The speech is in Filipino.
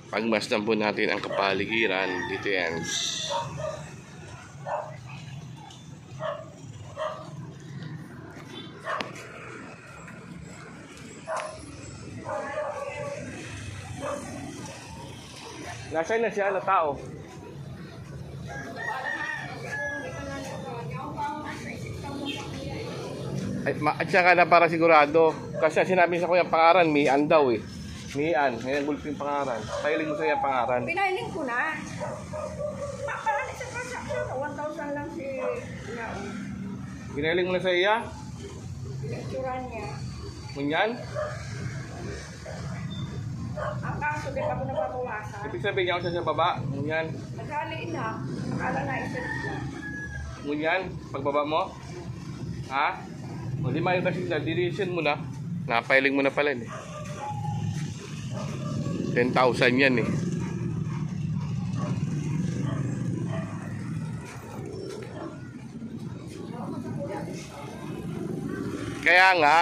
Pagmasdan po natin ang kapaligiran dito yan. Nasaan na siya na tao? At saka na para sigurado. Kasi sinabi sa kuya pangaran, Mian daw eh. Mian, ngayon gulping pangaran. Pailing mo sa iya pangaran. Pinailing ko na. Parang isa transaction, 1,000 lang si Nao. Pinailing mo na sa iya? Pinagturan niya. Munyan? Ang kaso, di pa ko napapawasan. Ibig sabihin niya ako sa baba. Munyan. Madali na. Akala na isa na. Munyan, pagbaba mo. Ha? O di mayo kasi na, dilisin mo na. Napailing mo na pala eh. 10,000 yan eh. Kaya nga,